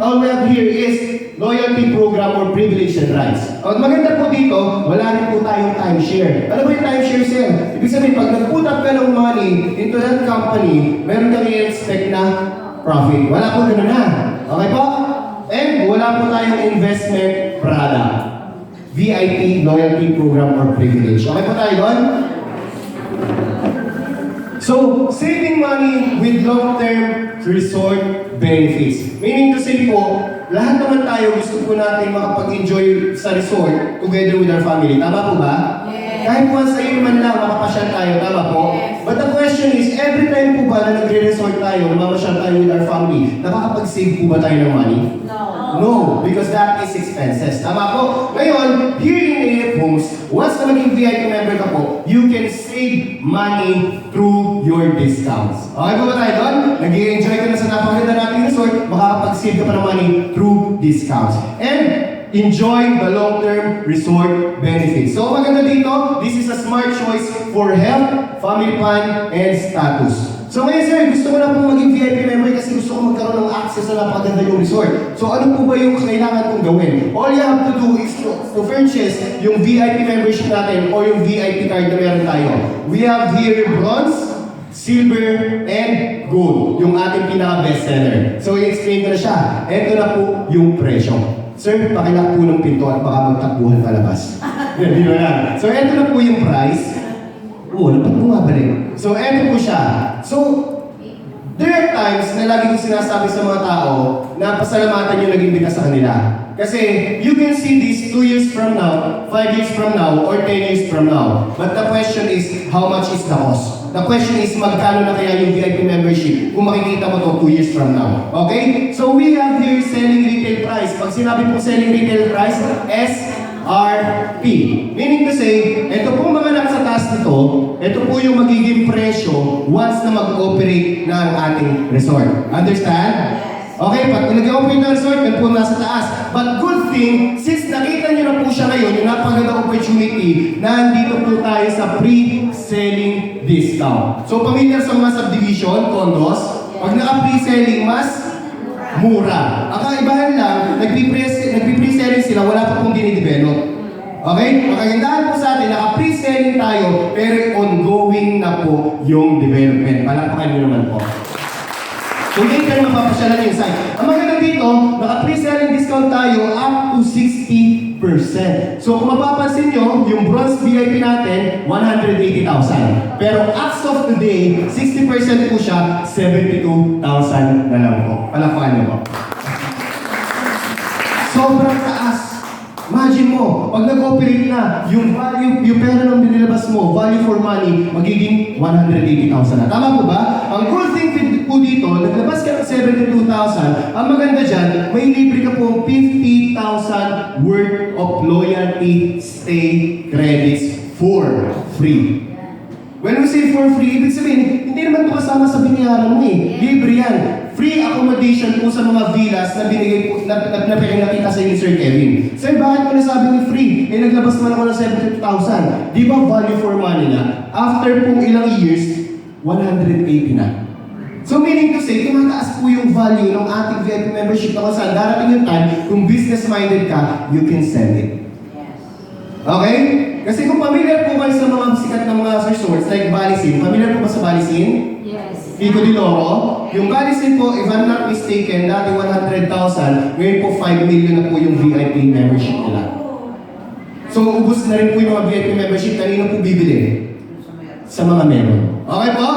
all we have here is loyalty program or privilege and rights. Ang maganda po dito, wala rin po tayong timeshare. Ano ba yung timeshare, sir? Ibig sabihin, pag nag-put up ka ng money into that company, meron kang i-expect na profit. Wala po ganun na. Okay po? And wala po tayong investment product. VIP, loyalty program, or privilege. Okay po tayo doon? So, saving money with long-term resort benefits. Meaning to say po, lahat naman tayo gusto po natin makapag-enjoy sa resort together with our family. Tama po ba? Yes. Kahit once a year man lang, makapasyal tayo. Tama po? Yes. But the question is, every time po ba na nagre-resort tayo, mamasyal tayo with our family, nakakapag-save po ba tayo ng money? No. No, because that is expenses. Tama po? Ngayon, here in AF Homes, once na maging VIP member ka po, you can save money through your discounts. Okay po ba tayo doon? Nag-i-enjoy ka na sa napakaganda nating resort, makakapag-save ka pa ng money through discounts. And enjoy the long-term resort benefits. So, maganda dito, this is a smart choice for health, family plan, and status. So ngayon sir, gusto ko na pong maging VIP member kasi gusto ko magkaroon ng access sa napakaganda yung resort. So ano po ba yung kailangan kong gawin? All you have to do is to purchase yung VIP membership natin or yung VIP card na meron tayo. We have here bronze, silver, and gold. Yung ating pinaka-best seller. So i-explain ko na siya. Ito na po yung presyo. Sir, pakilak po ng pinto at baka magtakbuhan palabas. Di ba yan? So ito na po yung price. Oo, dapat bumabalik. So, eto po siya. So, there are times na lagi kong sinasabi sa mga tao na pasalamatan yung naging bita sa kanila. Kasi, you can see this 2 years from now, 5 years from now, or 10 years from now. But the question is, how much is the cost? The question is, magkano na kaya yung VIP membership kung makikita mo to 2 years from now. Okay? So, we have here selling retail price. Pag sinabi po selling retail price, SRP. Meaning to say, ito po mga nasa taas nito, ito po yung magiging presyo once na mag-operate ng ating resort. Understand? Okay, pag nag-operate ng resort, yan po nasa taas. But good thing, since nakita nyo na po siya ngayon, yung napagandang opportunity, na andito po tayo sa pre-selling discount. So, familiar sa mga subdivision, condos, pag naka-pre-selling, mas mura. Ang kaibahan lang, nagpi-pre-selling sila, wala pa pong dinidevelop. Okay? Makagandahan po sa atin, naka-pre-selling tayo, pero ongoing na po yung development. Palakpakan nyo naman po. So, hindi kayo mapapasyalan yung site. Ang maganda dito, naka-pre-selling discount tayo up to 60%. So, kung mapapansin nyo, yung bronze VIP natin, 180,000. Pero as of today, 60% po siya, 72,000 na lang po. Palakpakan nyo po. Sobrang taas. Imagine mo, pag nag-operate na, yung value, yung pera nang binilabas mo, value for money, magiging 180,000 na. Tama po ba? Ang cool thing po dito, naglabas ka ng 72,000, ang maganda dyan, may libre ka po 50,000 worth of loyalty stay credits for free. When we say for free, ibig sabihin, hindi naman ito kasama sa binayaran mo eh. Libre yan. Free accommodation po sa mga villas na binigay po, na pinakita sa inyo, Sir Kevin. Sir, bakit mo nasabing free? Eh, naglabas naman ako ng 72,000. Di ba value for money na? After pong ilang years, 180 na. So meaning to say, tumataas po yung value ng ating VIP membership na kung saan darating yung time, kung business-minded ka, you can sell it. Okay? Kasi kung familiar po kayo sa mga sikat na mga resorts like Balisin, familiar po ba sa Balisin? Yes. Pico de Loro. Yung Balisin po, if I'm not mistaken, dati 100,000, ngayon po 5 million na po yung VIP membership nila. So ubus na rin po yung mga VIP membership, kanino po bibili? Sa mga meron. Okay po?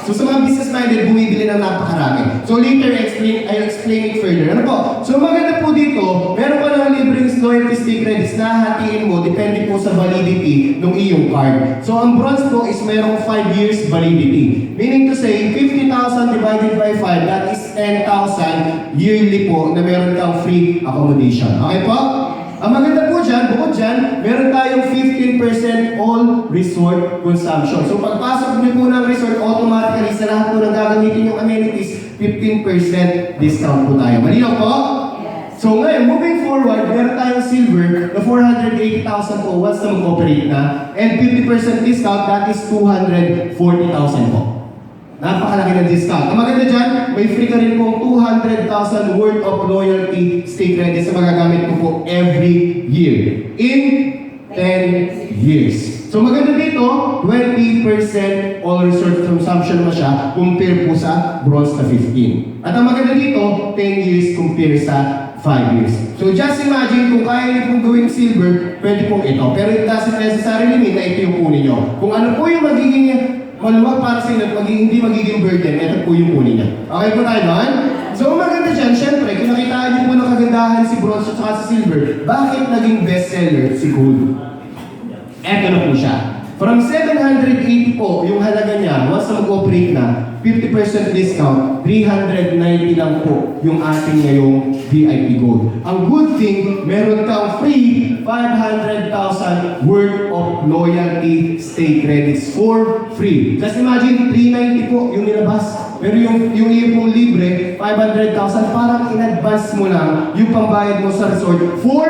So sa mga business-minded, bumibili ng napakarami. So later, I'll explain it further. Ano po? So maganda po dito, meron ka ng libreng loyalty stay credits na hatiin mo, depende po sa validity ng iyong card. So ang bronze po is merong 5 years validity. Meaning to say, 50,000 divided by 5, that is 10,000 yearly po na meron kang free accommodation. Okay po? Ang maganda po dyan, bukod dyan, meron tayong 15% all resort consumption. So pagpasok niyo po ng resort, automatically sa lahat po ng gagamitin yung amenities, 15% discount po tayo. Malinaw po? Yes. So ngayon, moving forward, meron tayong silver na 480,000 po once na mag-operate na, and 50% discount, that is 240,000 po. Napakalaki ng discount. Ang maganda dyan, may free ka rin pong 200,000 worth of loyalty stay credits na magagamit ko po every year. In 10 years. So maganda dito, 20% all resort consumption naman siya compare po sa bronze na 15. At ang maganda dito, 10 years compare sa 5 years. So just imagine kung kaya niyo pong gawing silver, pwede pong ito. Pero it doesn't necessarily mean na ito yung kunin nyo. Kung ano po yung magiging maluwag para sa inyo, hindi magiging burden, ito po yung kunin niya. Okay po tayo doon? So maganda dyan, syempre, kung nakitaan niyo po ng kagandahan si bronze at saka si silver, bakit naging bestseller si gold? Eto na po siya. From 780 po yung halaga niya, once na mag-operate na, 50% discount, 390 lang po yung ating ngayong VIP Gold. Ang good thing, meron kang free 500,000 worth of loyalty stay credits for free. Just imagine, 390 po yung nilabas. Pero yung iyo pong libre, 500,000, parang in-advance mo lang yung pambayad mo sa resort for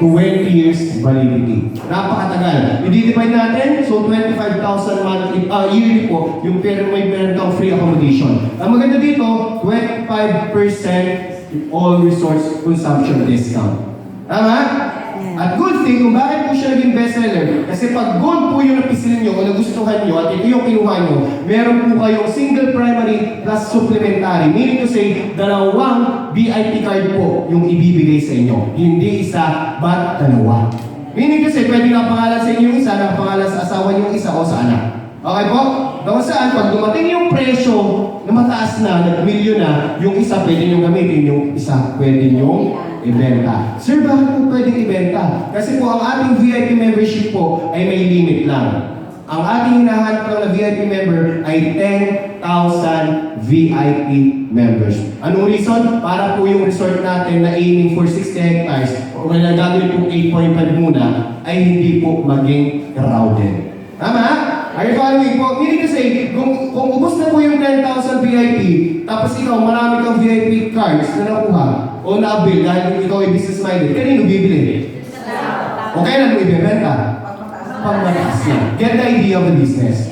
20 years validity. Napakatagal. I-divide natin, so 25,000 monthly, yearly po, yung meron kang free accommodation. Ang maganda dito, 25% all resorts consumption discount. Tama? At good thing, kung bakit po siya naging bestseller, kasi pag gold po yung napisilin nyo o nagustuhan nyo at ito yung kinuha nyo, meron po kayong single primary plus supplementary. Meaning to say, dalawang VIP card po yung ibibigay sa inyo. Hindi isa, but dalawa. Meaning to say, pwede nakapangalan sa inyo yung isa, nakapangalan sa asawa yung isa o sa anak. Okay po? Kung saan, pag dumating yung presyo na mataas na, nag-milyon na, yung isa pwede nyo gamitin, yung isa pwede nyo ibenta. Sir, bakit po pwedeng ibenta? Kasi po ang ating VIP membership po ay may limit lang. Ang ating hinahanap lang na VIP member ay 10,000 VIP members. Anong reason? Para po yung resort natin na aiming for 60 hectares o na gagawin pong 8.5 muna ay hindi po maging crowded. Tama? Are you following po? Meaning to say, kung ubos na po yung 10,000 VIP, tapos ikaw marami kang VIP cards na nakuha o na-bill dahil ikaw ay business-minded, kanino bibili? O kailan mo ibebenta? Pag mataas na. Get the idea of the business.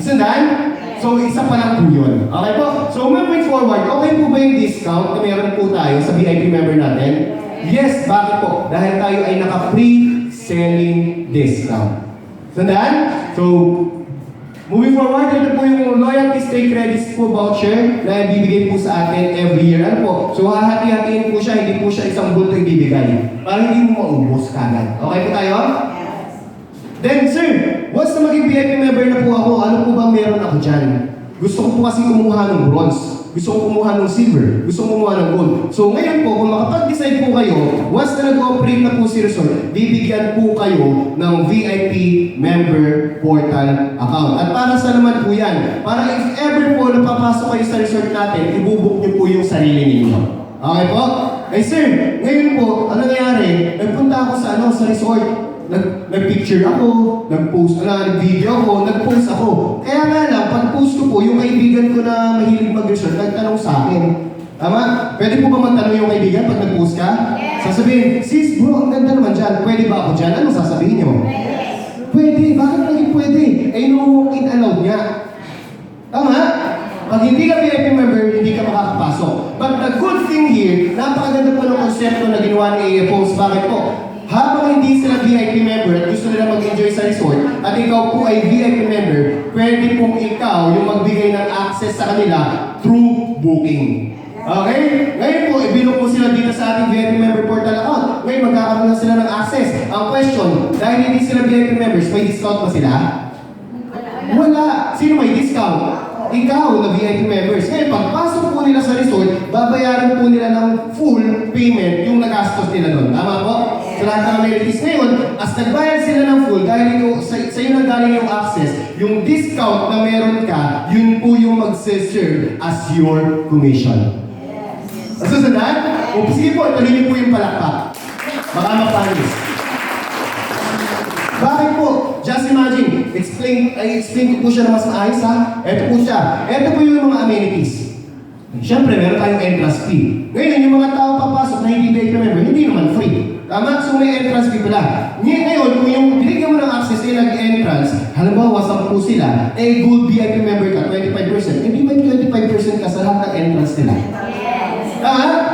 Sundan? So, isa pa lang po yun. Okay po? So, moving forward, okay po ba yung discount na meron po tayo sa VIP member natin? Yes, bakit po? Dahil tayo ay naka-free selling discount. Sundan? So, moving forward, ito po yung loyalty stay credits po voucher na ibibigay po sa atin every year. Ano po? So, hahati-hatiin po siya, hindi po siya isang bulto ibibigay. Para hindi mo maubos kagad. Okay po tayo? Then, sir, once na maging VIP member na po ako, ano po ba meron ako dyan? Gusto ko po kasi kumuha ng bronze. Gusto ko kumuha ng silver. Gusto ko kumuha ng gold. So, ngayon po, kung makapag-decide po kayo, once na nag-operate na po si resort, bibigyan po kayo ng VIP member portal account. At para sa naman po yan? Para if ever po napapasok kayo sa resort natin, ibubuk niyo po yung sarili ninyo. Okay po? Eh sir, ngayon po, ano nangyari? Nagpunta ako sa resort. Nag-picture ako, nag-video ako, nag-post ako. Kaya nga lang, pag-post ko po, yung kaibigan ko na mahilig mag-resort, nagtanong sa akin. Tama? Pwede po ba magtanong yung kaibigan pag nag-post ka? Yes. Sasabihin, sis bro, ang ganda naman dyan. Pwede ba ako dyan? Ano sasabihin nyo? Yes. Pwede. Bakit naging pwede? Eh, no walk-in allowed nga. Tama? Pag hindi ka VIP member, hindi ka makakapasok. But the good thing here, napakaganda po ng konsepto na ginawa ni AA Post. Bakit po? Habang hindi sila VIP member at gusto nila mag-enjoy sa resort at ikaw po ay VIP member, pwede pong ikaw yung magbigay ng access sa kanila through booking. Okay? Ngayon po, ibinok mo sila dito sa ating VIP member portal account. Ngayon, magkakaroon na sila ng access. Ang question, dahil hindi sila VIP members, may discount ba sila? Wala. Sino may discount? Ikaw na VIP members. Ngayon, pagpasok po nila sa resort, babayaran po nila ng full payment yung nagastos nila doon. Tama po? Sa lahat ng amenities ngayon, as nagbayad sila ng full, dahil sa iyo nang galing yung access, yung discount na meron ka, yun po yung mag-serve as your commission. Susunod? O sige po, ituloy niyo po yung palakpak. Baka mapanis. Bakit po? Just imagine, explain ko po siya na mas maayos ha. Ito po siya. Ito po yung mga amenities. Siyempre, meron tayong entrance fee. Ngayon, yung mga tao papasok na hindi VIP member, hindi naman free. Tama? So may entrance fee pala. Ngayon, kung yung binigyan mo ng access ay nag-entrance, halimbawa 10 sila, eh gold VIP member ka, 25%, hindi may 25% ka sa lahat ng entrance nila.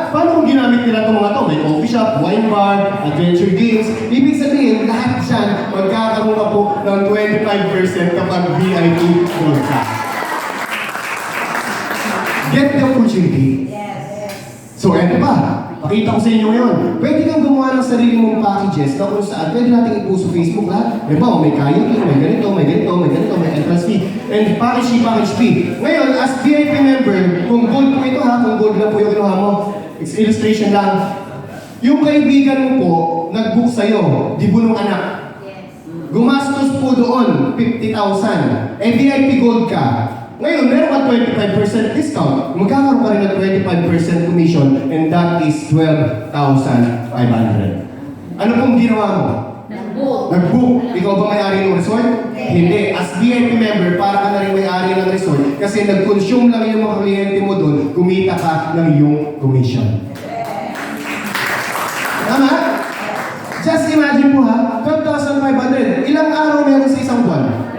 Paano kung ginamit nila itong mga to? May coffee shop, wine bar, adventure games. Ibig sabihin, lahat dyan, magkakaroon ka po ng 25% kapag VIP gold ka. Get the opportunity. So, eto pa. Pakita ko sa inyo ngayon. Pwede kang gumawa ng sarili mong packages na kung saan pwede natin i-post sa Facebook lahat. Diba, may kayaking, may ganito, may ganito, may ganito, may entrance fee, and package fee. Ngayon, as VIP member, kung gold po ito ha, kung gold lang po yung kinuha mo, it's illustration lang. Yung kaibigan mo po, nag-book sa'yo, di bunong anak. Gumastos po doon, 50,000. Eh, VIP gold ka. Ngayon, meron ka 25% discount. Magkakaroon ka rin ng 25% commission, and that is 12,500. Ano pong ginawa mo? Nag-book. Ikaw ba may-ari ng resort? Hindi. As VIP member, para ka na rin may-ari ng resort kasi nag-consume lang yung mga kliyente mo doon, kumita ka ng iyong commission. Tama? Just imagine po ha, 12,500. Ilang araw meron sa isang buwan?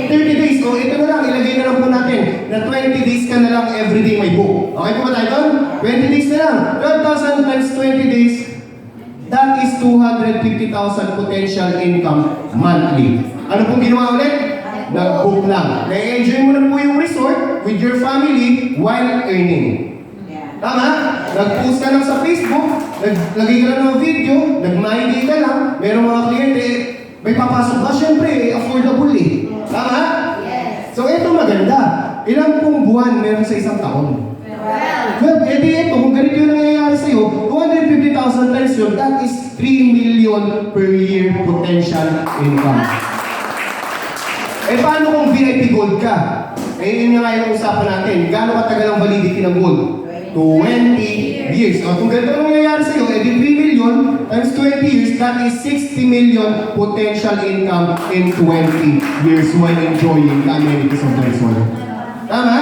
30 days. So, ito na lang, ilagay na lang po natin na 20 days ka na lang everyday may book. Okay po ba tayo doon? 20 days na lang. 12,000 times 20 days, that is 250,000 potential income monthly. Ano pong ginawa ulit? Nag-book lang. Na-enjoy mo na po yung resort with your family while earning. Tama? Nag-post ka lang sa Facebook, naglagay ka lang ng video, nag-my day ka lang, merong mga kliyente, may papasok ba? Siyempre, affordable eh. Tama? Yes. So, ito maganda. Ilang pong buwan meron sa isang taon? Well, edi ito, kung ganito yung nangyayari sa'yo, 250,000 times yun, that is 3 million per year potential income. Eh, paano kung VIP gold ka? Eh, yun nga yung usapan natin. Gaano katagal ang validity ng gold? 20 years. O, kung ganito ang nangyayari sa'yo, edi 3 million times 20 years, that is 60 million potential income in 20 years while enjoying the amenities of the resort. Tama?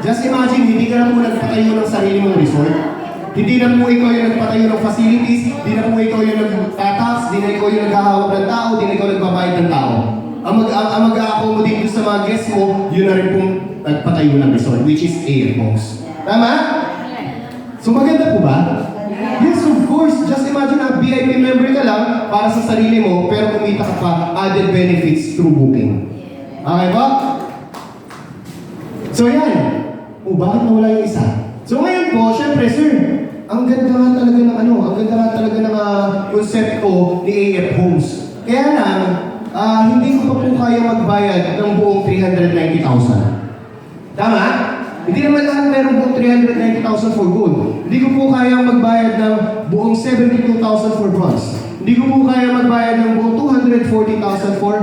Just imagine, hindi ka na po nagpatayo ng sarili mong resort. Hindi na po ikaw yung nagpatayo ng facilities, hindi na po ikaw yung nag-tax, hindi na ikaw yung naghahawak ng tao, hindi na ikaw nagbabayad ng tao. Ang mag-a-accommodate sa mga guests mo, yun na rin pong nagpatayo ng resort, which is AirPods. Tama? So maganda po ba? Yes, of course. Just imagine na VIP member ka lang para sa sarili mo, pero kumita ka pa added benefits through booking. Okay ba? So yan. Bakit nawala yung isa? So ngayon po, syempre sir, ang ganda nga talaga ng ang ganda nga talaga ng konsepto ni AF Homes. Kaya lang, hindi ko pa po kaya magbayad ng buong 390,000. Tama? Hindi naman lahat meron buong 390,000 for gold. Hindi ko po kaya magbayad ng buong 72,000 for bronze. Hindi ko po kaya magbayad ng buong 240,000 for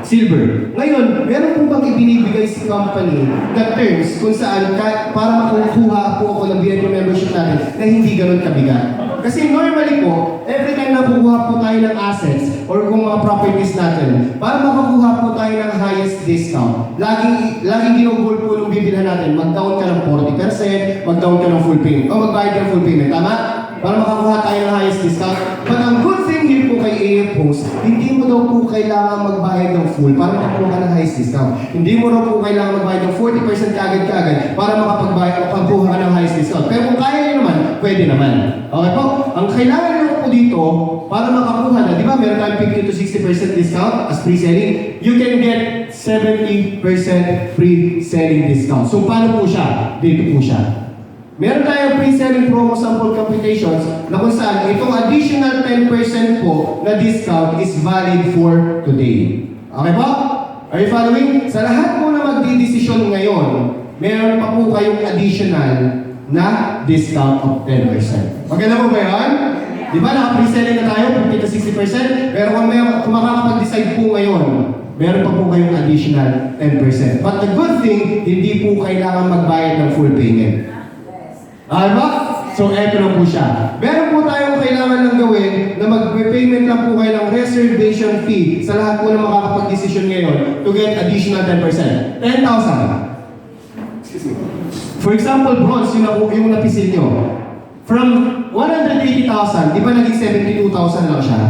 silver. Ngayon, meron po bang ibinibigay sa company na terms kung saan para makukuha po ako ng VIP membership natin na hindi ganun kabigat? Kasi normally po, every time nakukuha po tayo ng assets or kung mga properties natin, para makakuha po tayo ng highest discount, laging ginugol po nung bibilhan natin, mag-down ka ng 40%, mag-down ka ng full payment, o magbayad ka ng full payment, tama? Para makakuha tayo ng highest discount. But ang good thing here po kay AF Host, hindi mo daw po kailangan magbayad ng full para makakuha ka ng highest discount. Hindi mo daw po kailangan magbayad ng 40% kagad-kagad para makakuha ka ng highest discount. Pero kung kaya nyo naman, pwede naman. Okay po? Ang kailangan nyo po dito, para makakuha na, di ba meron tayong 50 to 60% discount as pre-selling? You can get 70% free selling discount. So paano po siya? Dito po siya. Meron tayong pre-selling promo sample computations na kung saan itong additional 10% po na discount is valid for today. Okay po? Are you following? Sa lahat po na magdidesisyon ngayon, meron pa po kayong additional na discount of 10%. Maganda po ba yun? Di ba naka-pre-selling na tayo, 50 to 60%? Pero kung makakapag-decide po ngayon, meron pa po kayong additional 10%. But the good thing, hindi po kailangan magbayad ng full payment. Ba? So, eto na po siya. Meron po tayong kailangan lang gawin na mag-payment lang po kayo ng reservation fee sa lahat po na makakapag-desisyon ngayon to get additional 10%. 10,000. For example, bronze, yung napisil nyo. From 180,000, di ba naging 72,000 lang siya?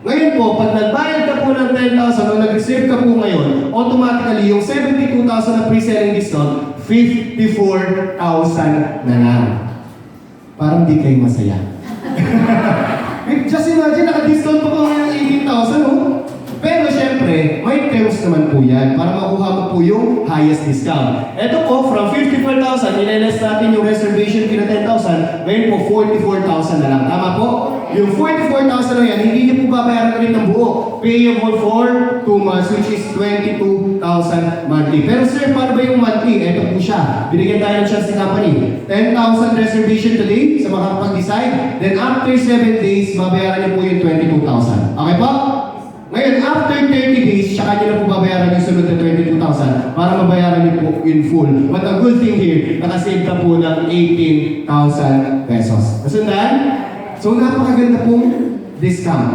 Ngayon po, pag nagbayad ka po ng 10,000 o nag-reserve ka po ngayon, automatically yung 72,000 na pre-selling discount, 54,000 na lang. Parang di kayo masaya. Just imagine, naka-discount pa po ngayon ng 18,000, no? Pero syempre, may terms naman po yan para makuha mo po yung highest discount. Ito po, from 54,000, nileles natin yung reservation fee na 10,000, ngayon po 44,000 na lang. Tama po? Yung 44,000 na yan, hindi niyo po babayaran ulit ng buo. Payable for 2 months, which is 22,000 monthly. Pero sir, paano ba yung monthly? Ito po siya. Binigyan tayo ng chance ng company. 10,000 reservation today sa makakapag-decide. Then after 7 days, babayaran niyo po yung 22,000. Okay po? Ngayon, after 30 days, saka nyo na po babayaran yung sunod na 22,000 para mabayaran nyo po in full. But the good thing here, nakasave ka po ng 18,000 pesos. Nasundan? So, napakaganda pong discount.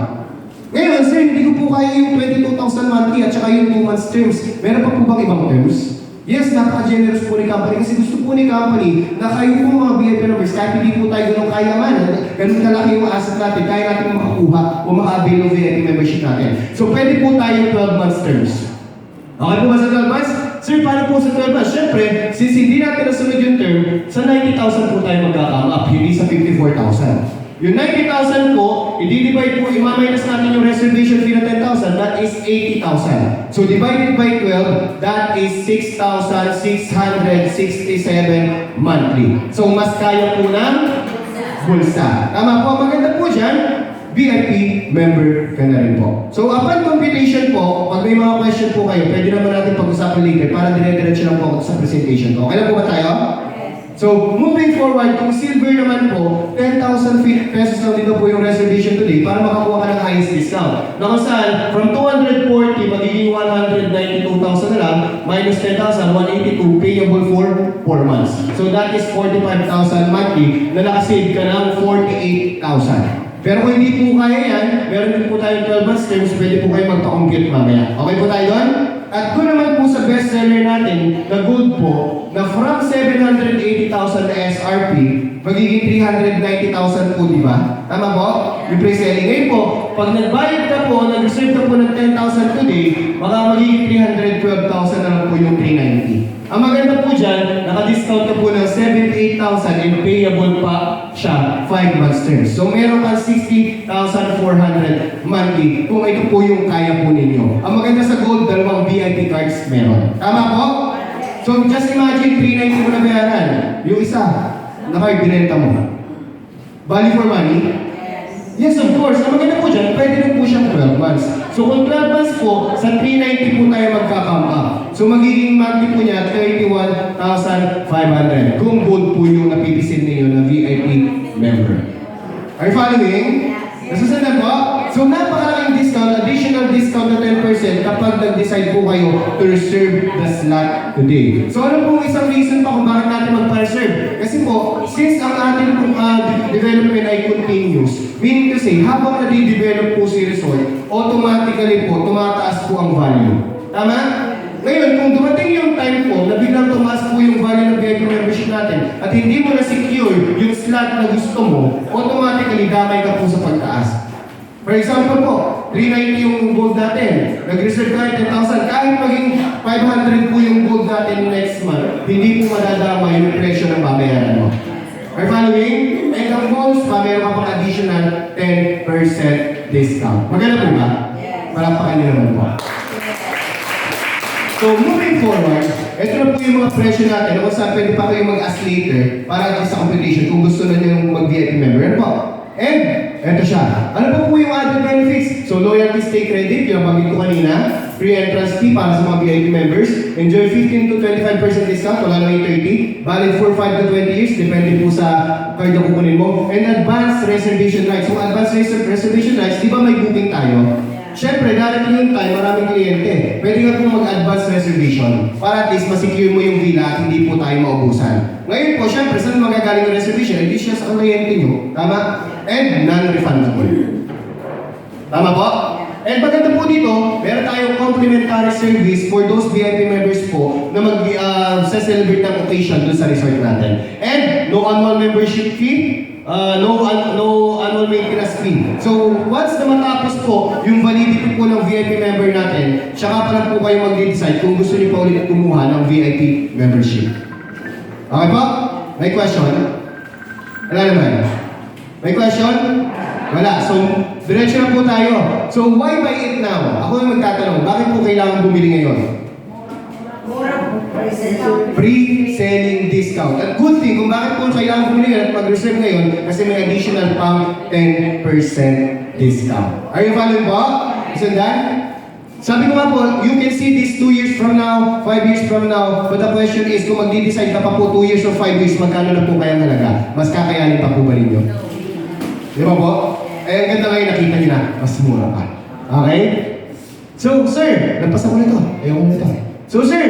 Ngayon, sir, hindi ko po kaya yung 22,000 monthly at saka yung 2 months terms. Meron pa po bang ibang terms? Yes, napaka-generous po ni company kasi gusto po ni company na kayo po mga VIP members, kahit hindi po tayo ganun kayaman, ganun kalaki yung asset natin, kaya natin makakuha o maka-avail ng VIP membership natin. So, pwede po tayo 12 months terms. Okay po ba sa 12 months? Sir, paano po sa 12 months? Siyempre, since hindi natin nasunod yung term, sa 90,000 po tayo magka-come up, hindi sa 54,000. Yung 90,000 po, i-divide po, i-minus natin yung reservation fee na 10,000, that is 80,000. So divided by 12, that is 6,667 monthly. So mas kaya po ng bulsa. Tama po, maganda po dyan, VIP member ka na rin po. So upon computation po, pag may mga question po kayo, pwede naman natin pag-usapan later para dire-diretso lang po ako sa presentation ko. Okay lang po ba tayo? So, moving forward, kung silver naman po, 10,000 pesos lang dito po yung reservation today para makakuha ka ng highest discount. Na kung saan, from 240, magiging 192,000 na lang, minus 10,000, 182, payable for 4 months. So, that is 45,000 monthly na nakasave ka ng 48,000. Pero kung hindi po kaya yan, meron din po tayong 12 months terms, pwede po kayo magpa-compute mamaya. Okay po tayo doon? At doon naman po sa bestseller natin, na gold po, na from 780,000 na SRP, magiging 390,000 po, di ba? Tama po? Yung pre-selling. Ngayon po, pag nagbayad ka po, nag-reserve ka po ng 10,000 today, magiging 312,000 na lang po yung 390. Ang maganda po dyan, naka-discount ka po ng 78,000 and payable pa siya 5 months terms. So meron kang 60,400 monthly kung ito po yung kaya po ninyo. Ang maganda sa gold, dalawang VIP cards meron. Tama po? So just imagine 390 mo na bayaran. Yung isa, na card binenta mo. Value for money? Yes, of course. Ang maganda po dyan, pwede rin po siyang 12 months. So kung 12 months po, sa 390 po tayo magka-come up. So magiging monthly po niya, 31,500. Kung gold po yung napipisil ninyo na VIP member. Are you following? Nasusunod po? So napakalaking discount, additional discount na 10% kapag nag-decide po kayo to reserve the slot today. So ano pong isang reason pa kung bakit natin magpa-reserve? Kasi po, since ang ating development ay continuous, meaning to say, habang nade-develop po si resort, automatically po, tumataas po ang value. Tama? Ngayon, kung dumating yung time po na biglang tumaas po yung value ng VIP membership natin at hindi mo na-secure yung slot na gusto mo, automatically damay ka po sa pagtaas. For example po, 390 yung gold natin, nag-reserve ka 10,000, kahit maging 500 po yung gold natin next month, hindi po madadama yung presyo ng babayaran mo. Are you following? And ang bonus pa, meron ka pang additional 10% discount. Maganda po ba? Yes. Malapakan niyo naman po. So, moving forward, ito na po yung mga presyo natin. Kung saan pwede pa kayo mag-ask later para sa competition kung gusto na nyo mag-VIP member. Ano po? And, ito siya. Ano po yung added benefits? So, loyalty stay credit, yung nabanggit ko kanina. Free entrance fee para sa mga VIP members. Enjoy 15 to 25% discount, wala lang yung 30. Valid for 5 to 20 years, depende po sa card na kukunin mo. And advanced reservation rights. So, advanced reservation rights, di ba may booking tayo? Siyempre, darating yung time, maraming kliyente. Pwede nga pong mag-advance reservation para at least masecure mo yung villa at hindi po tayo maubusan. Ngayon po, siyempre, saan magagaling yung reservation? Hindi siya sa kliyente nyo. Tama? And non-refundable. Tama po? And maganda po dito, meron tayong complimentary service for those VIP members po na mag-celebrate ng occasion dun sa resort natin. And no annual membership fee, no annual maintenance fee. So, once na matapos po yung validity po ng VIP member natin, tsaka pa lang po kayo mag-decide kung gusto niyo pa ulit kumuha ng VIP membership. Okay po? May question? Wala naman. May question? Wala. So, diretso na po tayo. So, why buy it now? Ako yung magtatanong, bakit po kailangan bumili ngayon? Free selling discount. At good thing kung bakit po kailangan bumili at mag-reserve ngayon kasi may additional pang 10% discount. Are you following po? Isn't that? Sabi ko nga po, you can see this 2 years from now, 5 years from now, but the question is, kung magdi-decide ka pa po 2 years or 5 years, magkano na po kayang halaga? Mas kakayanin pa po ba ninyo? Di ba po? Eh, ang ganda ngayon, nakita nyo na, mas mura pa. Okay? So, sir, nagpasa ko na ito. Ayaw ko na ito. So, sir,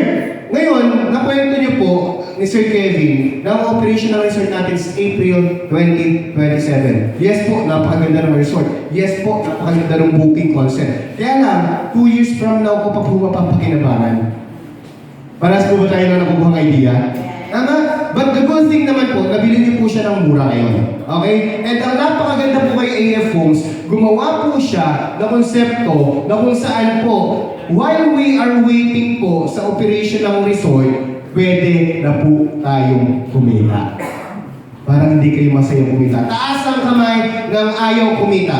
ngayon, nakwento niyo po ni Sir Kevin na ang operational resort natin is April 2027. Yes po, napakaganda ng resort. Yes po, napakaganda ng booking concept. Kaya lang, 2 years from now ko pa po mapapakinabangan. Paras po ba tayo na nakukuhang idea? Tama? But the good thing naman po, nabili niyo po siya ng mura ngayon. Okay? And ang napakaganda po kay AF Homes, gumawa po siya na konsepto na kung saan po, while we are waiting po sa operation ng resort, pwede na po tayong kumita. Parang hindi kayo masaya kumita. Taas ang kamay ng ayaw kumita.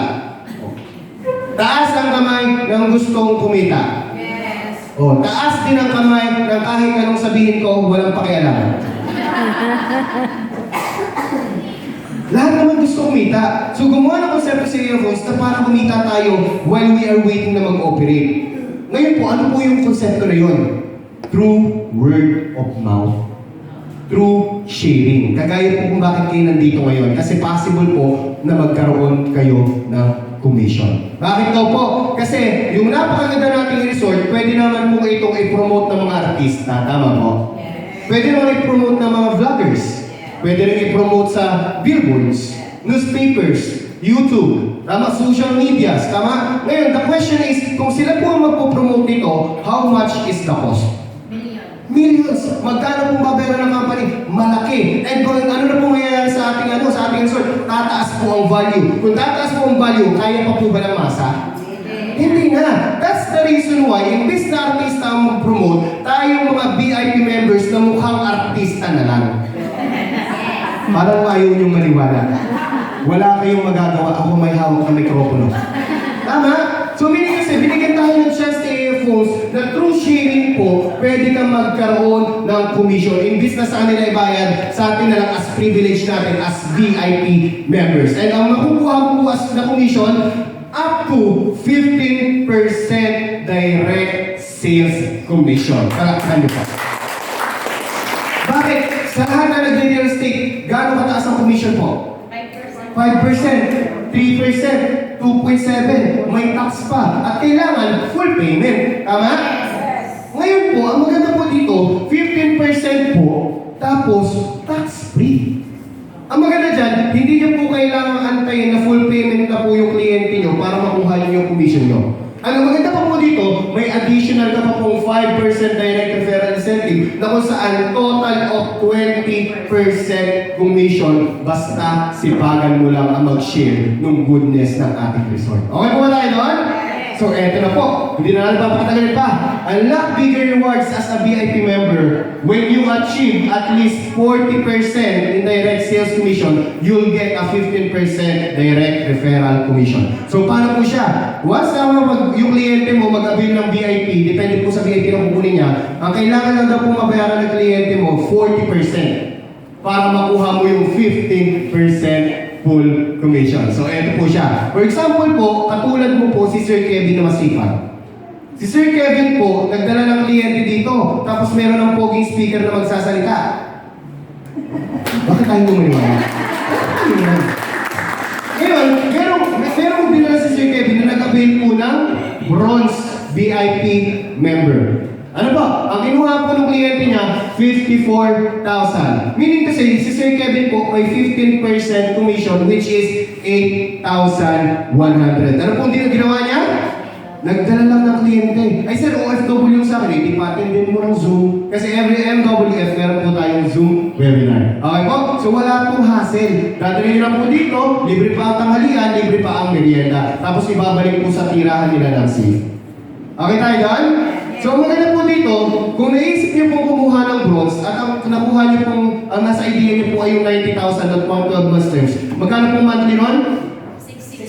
Taas ang kamay ng gustong kumita. Yes. Oh, taas din ang kamay ng kahit anong sabihin ko, walang pakialam. Lahat naman gusto kumita. So gumawa ng konsepto sa Airhost na para kumita tayo while we are waiting na mag-operate. Ngayon po, ano po yung konsepto na yun? Through word of mouth. Through sharing. Kagaya po kung bakit kayo nandito ngayon. Kasi possible po na magkaroon kayo ng commission. Bakit daw po? Kasi yung napakaganda nating resort, pwede naman po itong i-promote ng mga artista. Tama po? Pwede naman i-promote ng mga vloggers. Pwede rin i-promote sa billboards, newspapers, YouTube, tama, social medias, tama? Ngayon, the question is, kung sila po ang magpo-promote nito, how much is the cost? Millions. Magkano pong babayaran ng company? Malaki. And kung ano na po mangyayari sa ating resort, tataas po ang value. Kung tataas po ang value, kaya pa po ba ng masa? Hindi na. That's the reason why, imbis na artista ang mag-promote, tayong mga VIP members na mukhang artista na lang. Parang ayaw niyong maniwala. Wala kayong magagawa. Ako may hawak na mikropono. Tama? So, meaning kasi, binigyan tayo ng chance ni AFOs na through sharing po, pwede kang magkaroon ng commission. Imbis na sa nila ibayad, sa atin na lang as privilege natin as VIP members. And ang makukuha mo po as na commission, up to 15% direct sales commission. Kalaksan niyo po. Bakit? Sa lahat na nag-real estate, gaano kataas ang commission po? 5%, 3%, 2.7, may tax pa. At kailangan full payment. Tama? Yes. Ngayon po, ang maganda po dito, 15% po, tapos tax-free. Ang maganda dyan, hindi niyo po kailangan antayin na full payment na po yung kliyente niyo para makuha niyo yung commission niyo. Ang maganda pa po dito, may additional ka pa pong 5% direct referral incentive na kung saan total of 20% commission basta sipagan mo lang ang mag-share ng goodness ng ating resort. Okay po ba tayo doon? So, eto na po. Hindi na natin papatagalin pa. Unlock bigger rewards as a VIP member. When you achieve at least 40% in direct sales commission, you'll get a 15% direct referral commission. So, paano po siya? Once na yung kliyente mo mag-avail ng VIP, depende po sa VIP na kukunin niya, ang kailangan lang daw po mabayaran ng kliyente mo, 40% para makuha mo yung 15% full commission. So, eto po siya. For example po, katulad mo po si Sir Kevin na masipag. Si Sir Kevin po, nagdala ng kliyente dito, tapos meron ng poging speaker na magsasalita. Bakit tayo maniwala? Ngayon, merong dinala si Sir Kevin na nag-avail po ng bronze VIP member. Ano ba? Ang kinuha po ng kliyente niya, 54,000. Meaning kasi, si Sir Kevin po may 15% commission which is 8,100. Ano po ginawa niya? nagdala lang ng kliyente. Ay sir, OFW sa akin, hindi pa attendin mo ng Zoom. Kasi every MWF, meron po tayong Zoom webinar. Okay po? So wala pong hassle. Dadalhin nyo lang po dito, libre pa ang tanghalian, libre pa ang merienda. Tapos ibabalik po sa tirahan nila ng safe. Okay tayo doon? So ang maganda po dito, kung naisip niyo pong kumuha ng bronze at ang nakuha niyo pong, ang nasa idea niyo po ay yung 90,000 at pang 12 months terms, magkano po monthly nun?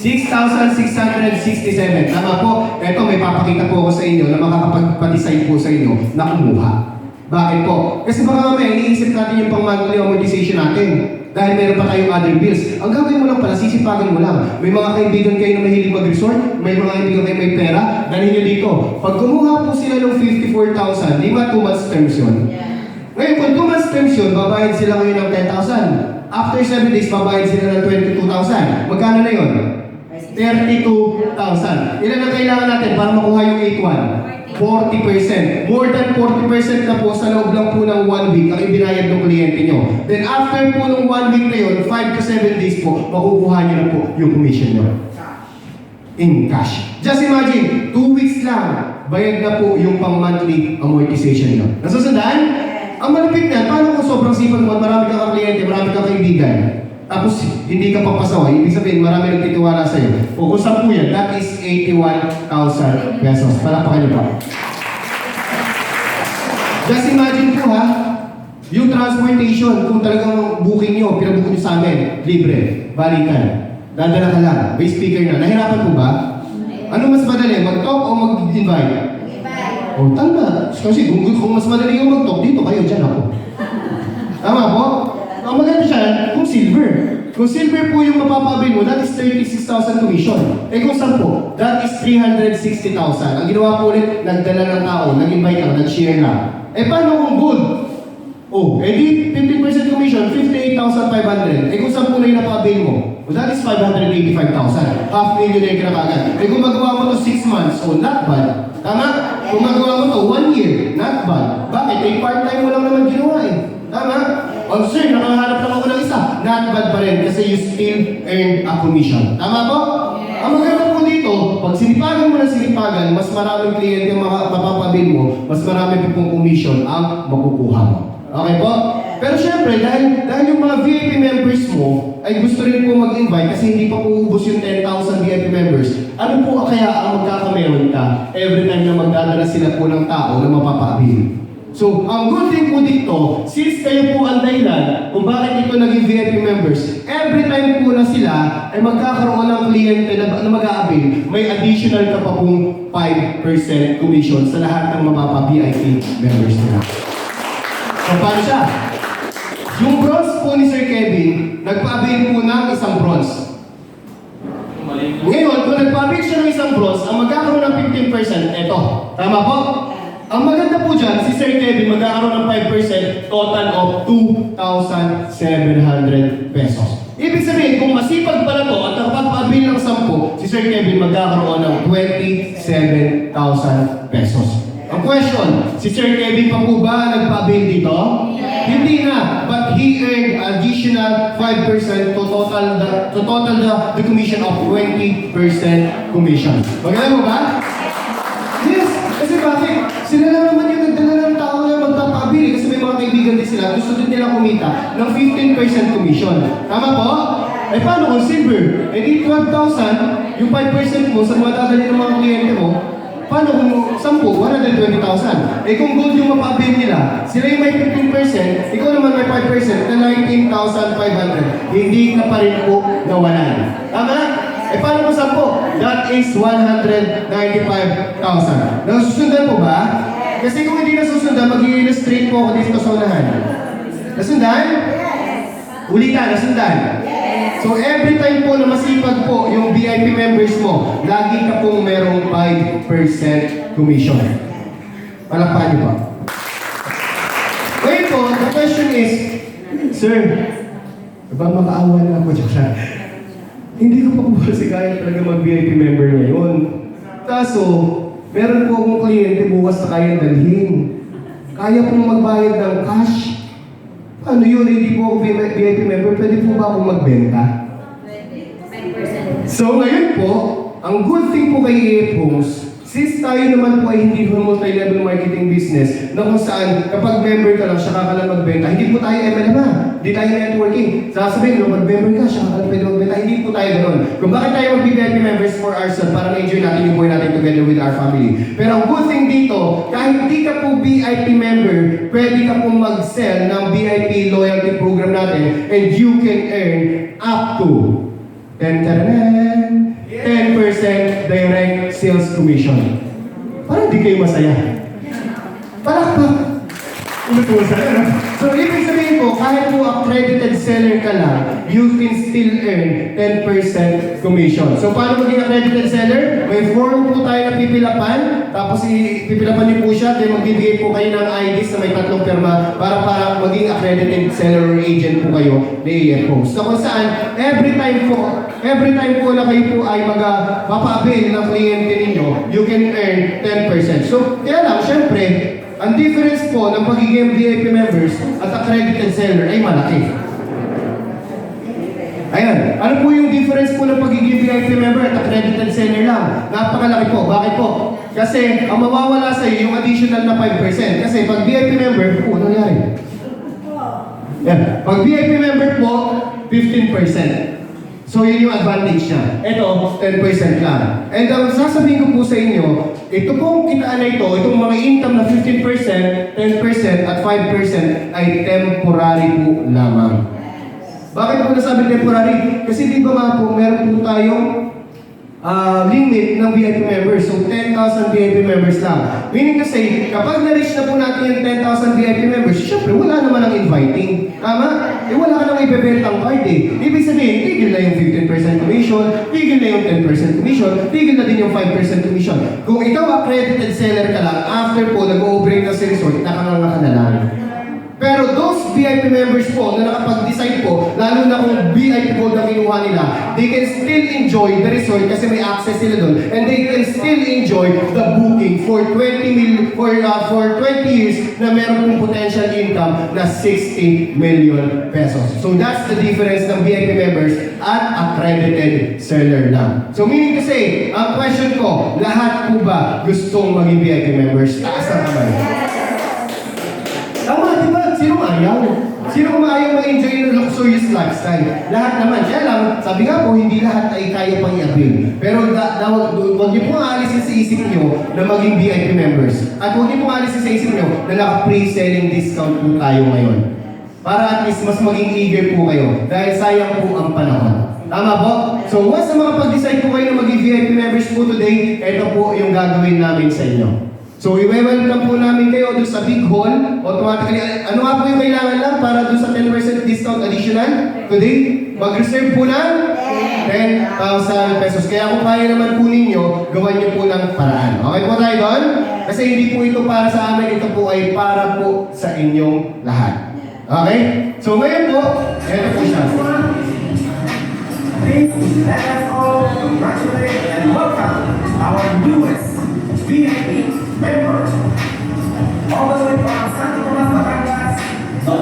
6,667. Tama po. Ito, may papakita po ako sa inyo na makakapag-decide po sa inyo na kumuha. Bakit po? Kasi baka mamaya, iniisip natin yung pang-monthly amortization natin. Dahil meron pa tayong other bills. Ang gagawin mo lang pala, sisipagan mo lang. May mga kaibigan kayo na mahilig mag-resort, may mga kaibigan kayo may pera, dalhin nyo dito. Pag kumuha po sila ng 54,000, di ba 2 months terms yun? Ngayon, kung 2 months terms yun, babayad sila ngayon ng 10,000. After 7 days, babayad sila ng 22,000. Magkano na yun? 32,000. Ilan ang kailangan natin para makuha yung 8-1? 40%. More than 40% na po sa loob lang po ng 1 week ang ibinayad ng kliyente nyo. Then after po ng 1 week na yun, 5 to 7 days po, makukuha nyo na po yung commission nyo. In cash. Just imagine, 2 weeks lang, bayad na po yung pang-monthly amortization nyo. Nasusundan? Ang malapit na, paano kung sobrang sipag mo, marami kang kliyente, marami kang kaibigan, tapos hindi ka papasaway, ibig sabihin marami nagtitiwala sa'yo. O kung 10 yan, that is 81,000 pesos. Palapakan niyo pa. Just imagine po ha, yung transportation, kung talagang booking nyo, pinabook nyo sa amin, libre, balikan, dadala ka lang, may speaker na. Nahirapan po ba? Ano mas madali, mag-talk o mag-invite? O tama. Kasi kung mas madali yung mag-talk, dito kayo, dyan ako. Tama po? Ang maganda siya, kung silver. Kung silver po yung mapapabil mo, that is 36,000 commission. Eh kung 10, that is 360,000. Ang ginawa po ulit, nagdala ng tao, nag-invite lang, nag-share lang. Eh paano kung good? Oh, eh di 15% commission, 58,500. Eh kung 10 na yung napabil mo, well, that is 585,000. Half million na yung kinakagan. Eh kung magawa mo to 6 months, oh, not bad. Tama? Kung magawa mo to 1 year, not bad. Bakit? Eh part-time mo lang naman ginawa eh. Tama? Oh sir, nakahanap lang ako ng isa. Not bad pa rin kasi you still earn a commission. Tama po? Yeah. Ang maganda po dito, pag sinipagan mo na sinipagan, mas maraming kliyente ang mapapabil mo, mas marami po pong commission ang makukuha mo. Okay po? Pero syempre, dahil yung mga VIP members mo ay gusto rin po mag-invite kasi hindi pa po ubos yung 10,000 VIP members, ano po kaya ang magkakameron ka every time na magdadala sila po ng tao na mapapabil? So, ang good thing po dito, since kayo po ang dahilan kung bakit ito naging VIP members, every time po na sila ay magkakaroon ng kliyente na mag-aabil, may additional ka pa pong 5% commission sa lahat ng mapapa-VIP members nila. So, paano siya? Yung bronze po ni Sir Kevin, nagpa-avail po ng isang bronze. Ngayon, kung nagpa-avail siya ng isang bronze, ang magkakaroon ng 15%, eto. Tama po? Ang maganda po dyan, si Sir Kevin magkakaroon ng 5%, total of 2,700 pesos. Ibig sabihin, kung masipag pala to at nakapag-avail ng 10, si Sir Kevin magkakaroon ng 27,000 pesos. Ang question, si Sir Kevin pa po ba nagpa-avail dito? Yes. Hindi na, but he earned additional 5% to total the commission of 20% commission. Maganda mo ba? Yes! Kasi bakit? Sila lang naman yung nagdala ng tao na magpapabili kasi may mga kaibigan din sila, gusto din nila kumita ng 15% commission. Tama po? Eh paano kung silver? Eh di 12,000, yung 5% mo sa mga dadali ng mga kliyente mo, paano kung 10, 120,000? Eh kung gold yung mapabili nila, sila yung may 15%, ikaw naman may 5%, na 19,500. Hindi ka pa rin po nawalan. Tama? Eh paano mo 10? That is 195,000. Nasusundan po ba? Kasi kung hindi nasusundan, mag-i-illustrate po ako dito sa unahan. Nasundan? Ulitan, nasundan? So every time po na masipag po yung VIP members mo, lagi ka pong merong 5% commission. Palakpakan niyo pa. Ngayon po, the question is, Sir, ba makaawa na ako dyan? Hindi ko pa po kasi kaya talaga mag-VIP member ngayon. Kaso, meron po akong kliyente bukas na kaya dalhin. Kaya pong magbayad ng cash. Ano yun, hindi po ako VIP member, pwede po ba akong magbenta? 5%. So ngayon po, ang good thing po kay EF Homes, Since tayo naman po ay hindi multi-level marketing business na kung saan kapag member ka lang, siya ka lang magbenta, hindi po tayo MLM ha. Hindi tayo networking. Sasabihin mo, mag-member ka, siya ka lang pwede magbenta. Hindi po tayo ganun. Kung bakit tayo mag-VIP members for ourselves para ma-enjoy natin yung buhay natin together with our family. Pero ang good thing dito, kahit hindi ka po VIP member, pwede ka po mag-sell ng VIP loyalty program natin and you can earn up to 10% direct sales commission. Parang di kayo masaya. Palakpak! So, ibig sabihin po, kahit po accredited seller ka lang, you can still earn 10% commission. So, paano maging accredited seller? May form po tayo na pipilapan, tapos pipilapan niyo po siya, then magbibigay po kayo ng IDs na may 3 pirma para maging accredited seller or agent po kayo ni AF Homes. So, kung saan, every time po na kayo po ay mapapa-avail ng kliyente ninyo, you can earn 10%. So, kaya lang, syempre, ang difference po ng pagiging VIP members at accredited seller ay malaki. Ayan, ano po yung difference po ng pagiging VIP member at accredited seller lang? Napakalaki po. Bakit po? Kasi ang mawawala sa iyo yung additional na 5%. Kasi pag VIP member, ano nangyari? Yan. Pag VIP member po, 15%. So, yun yung advantage niya. Ito, 10% lang. And ang sasabihin ko po sa inyo, ito pong kitaan na ito, itong mga income na 15%, 10%, at 5% ay temporary po lamang. Bakit po nasabi temporary? Kasi di ba nga po, meron po tayong limit ng VIP members. So, 10,000 VIP members lang. Meaning to say, kapag na-reach na po natin yung 10,000 VIP members, syempre, wala naman ang inviting. Tama? Wala ka nang ibebentang card eh. Ibig sabihin, tigil na yung 15% commission, tigil na yung 10% commission, tigil na din yung 5% commission. Kung ikaw accredited seller ka lang, after po, nag-o-operate ka sa resort, nakanganga ka na lang. Pero those VIP members po na nakapag-decide po, lalo na kung VIP gold ang kinuha nila, they can still enjoy the resort kasi may access sila doon. And they can still enjoy the booking for 20 years na meron pong potential income na 60 million pesos. So that's the difference ng VIP members at accredited seller lang. So meaning to say, ang question ko, lahat po ba gustong maging VIP members? Taas ang kamay. Tama, di ba? Sino ayaw? Sino ayaw ma-enjoy ng luxurious lifestyle? Lahat naman. Kaya lang, sabi nga po, hindi lahat ay kaya pang i-avail. Pero huwag niyo pong aalisin sa isip niyo na maging VIP members. At huwag niyo pong aalisin sa isip niyo na naka-pre-selling discount po tayo ngayon. Para at least mas maging eager po kayo. Dahil sayang po ang panahon. Tama po? So once na makapag-decide po kayo na maging VIP members po today, ito po yung gagawin namin sa inyo. So, i-welcome po namin kayo doon sa big hall. Automatically, ano nga po yung kailangan lang para doon sa 10% discount additional today? Mag-reserve po ng 10,000 pesos. Kaya kung kaya naman po ninyo, gawan niyo po ng paraan. Okay po tayo doon? Kasi hindi po ito para sa amin, ito po ay para po sa inyong lahat. Okay? So, ngayon po, ito po siya.